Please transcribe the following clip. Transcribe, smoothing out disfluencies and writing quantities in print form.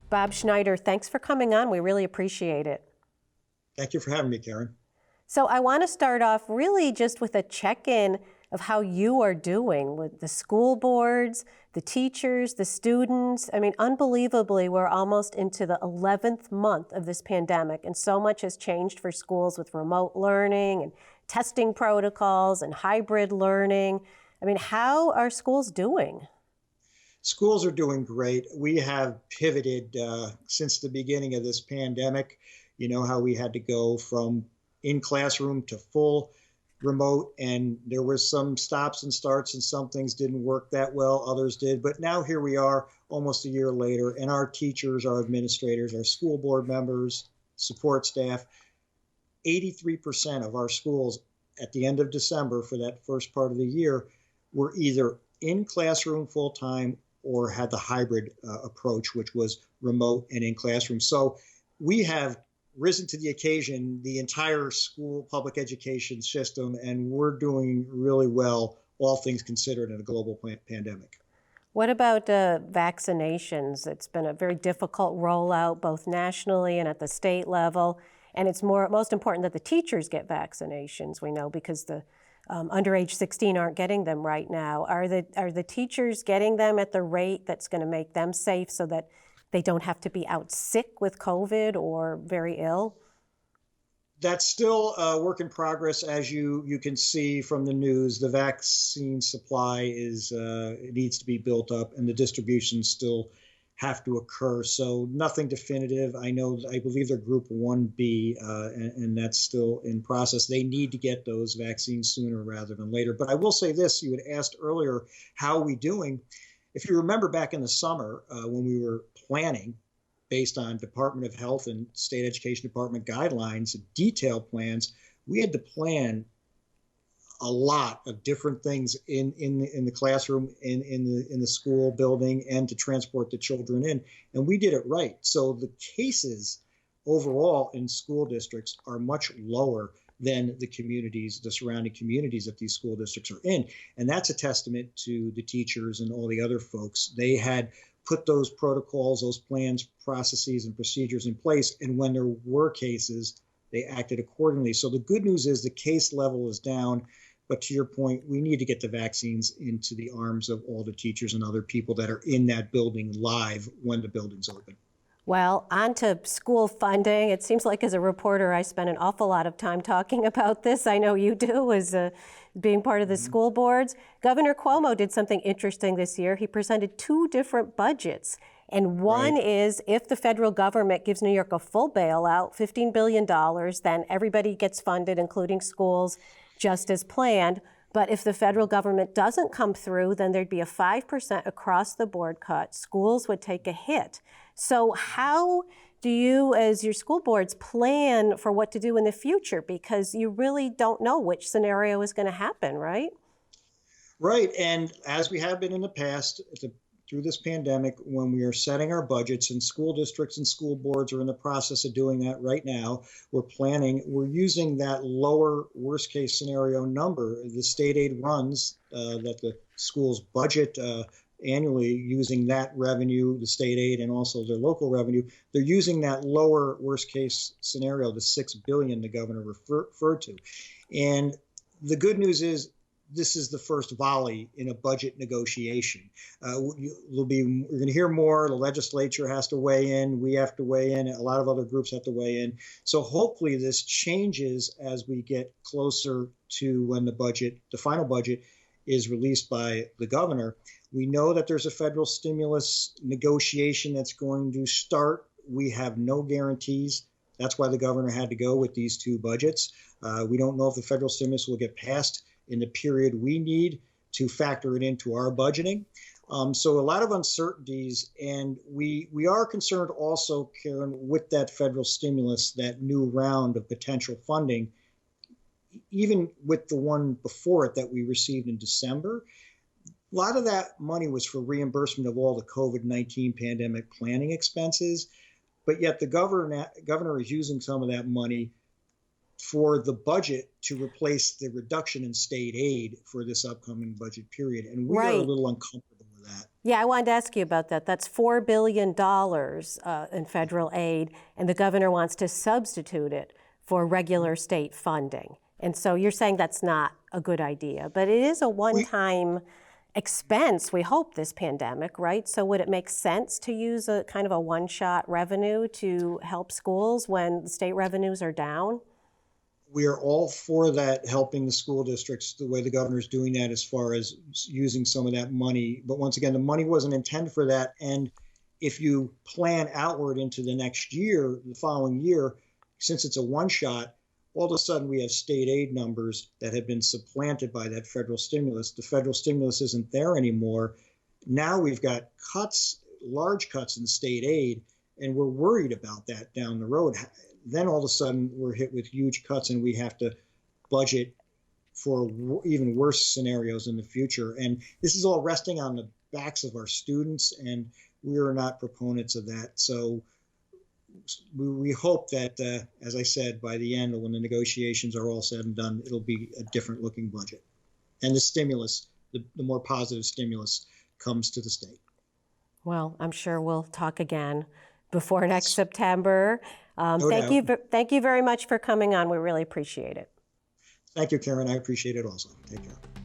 Bob Schneider, thanks for coming on. We really appreciate it. Thank you for having me, Karen. So I want to start off really just with a check-in of how you are doing with the school boards, the teachers, the students. I mean, unbelievably, we're almost into the 11th month of this pandemic, and so much has changed for schools with remote learning and testing protocols and hybrid learning. I mean, how are schools doing? Schools are doing great. We have pivoted since the beginning of this pandemic. You know how we had to go from in classroom to full remote, and there was some stops and starts, and some things didn't work that well, others did. But now here we are almost a year later, and our teachers, our administrators, our school board members, support staff, 83% of our schools at the end of December for that first part of the year were either in classroom full time or had the hybrid approach, which was remote and in classroom. So we have risen to the occasion, the entire school public education system, and we're doing really well, all things considered, in a global pandemic. What about vaccinations? It's been a very difficult rollout, both nationally and at the state level. And it's most important that the teachers get vaccinations, we know, because the under age 16 aren't getting them right now. Are the teachers getting them at the rate that's going to make them safe so that they don't have to be out sick with COVID or very ill? That's still a work in progress. As you can see from the news, the vaccine supply it needs to be built up, and the distribution still have to occur. So nothing definitive. I believe they're Group 1B, and that's still in process. They need to get those vaccines sooner rather than later. But I will say this: you had asked earlier, how are we doing? If you remember back in the summer when we were planning, based on Department of Health and State Education Department guidelines and detailed plans, we had to plan a lot of different things in the classroom, in the school building, and to transport the children in. And we did it right. So the cases overall in school districts are much lower than the communities, the surrounding communities that these school districts are in. And that's a testament to the teachers and all the other folks. They had put those protocols, those plans, processes, and procedures in place. And when there were cases, they acted accordingly. So the good news is the case level is down. But to your point, we need to get the vaccines into the arms of all the teachers and other people that are in that building live when the building's open. Well, on to school funding. It seems like as a reporter, I spend an awful lot of time talking about this. I know you do, as being part of the school boards. Governor Cuomo did something interesting this year. He presented two different budgets. And one is if the federal government gives New York a full bailout, $15 billion, then everybody gets funded, including schools, just as planned. But if the federal government doesn't come through, then there'd be a 5% across the board cut. Schools would take a hit. So how do you, as your school boards, plan for what to do in the future? Because you really don't know which scenario is going to happen, right? Right. And as we have been in the past, through this pandemic, when we are setting our budgets, and school districts and school boards are in the process of doing that right now, we're using that lower worst case scenario number. The state aid runs that the schools budget annually, using that revenue, the state aid, and also their local revenue. They're using that lower worst case scenario, the $6 billion the governor referred to. And the good news is, this is the first volley in a budget negotiation. We're going to hear more. The legislature has to weigh in. We have to weigh in. A lot of other groups have to weigh in. So hopefully this changes as we get closer to when the final budget is released by the governor. We know that there's a federal stimulus negotiation that's going to start. We have no guarantees. That's why the governor had to go with these two budgets. We don't know if the federal stimulus will get passed in the period we need to factor it into our budgeting. So a lot of uncertainties, and we are concerned also, Karen, with that federal stimulus, that new round of potential funding, even with the one before it that we received in December. A lot of that money was for reimbursement of all the COVID-19 pandemic planning expenses, but yet the governor is using some of that money for the budget to replace the reduction in state aid for this upcoming budget period. And we are a little uncomfortable with that. Yeah, I wanted to ask you about that. That's $4 billion in federal aid, and the governor wants to substitute it for regular state funding. And so you're saying that's not a good idea, but it is a one-time expense, we hope, this pandemic, right? So would it make sense to use a kind of a one-shot revenue to help schools when the state revenues are down? We are all for that, helping the school districts the way the governor's doing that as far as using some of that money. But once again, the money wasn't intended for that. And if you plan outward into the next year, the following year, since it's a one shot, all of a sudden we have state aid numbers that have been supplanted by that federal stimulus. The federal stimulus isn't there anymore. Now we've got cuts, large cuts in state aid, and we're worried about that down the road. Then all of a sudden we're hit with huge cuts and we have to budget for even worse scenarios in the future. And this is all resting on the backs of our students, and we are not proponents of that. So we hope that, as I said, by the end, when the negotiations are all said and done, it'll be a different looking budget. And the stimulus, the more positive stimulus, comes to the state. Well, I'm sure we'll talk again before next September. No doubt. Thank you very much for coming on. We really appreciate it. Thank you, Karen. I appreciate it also. Take care.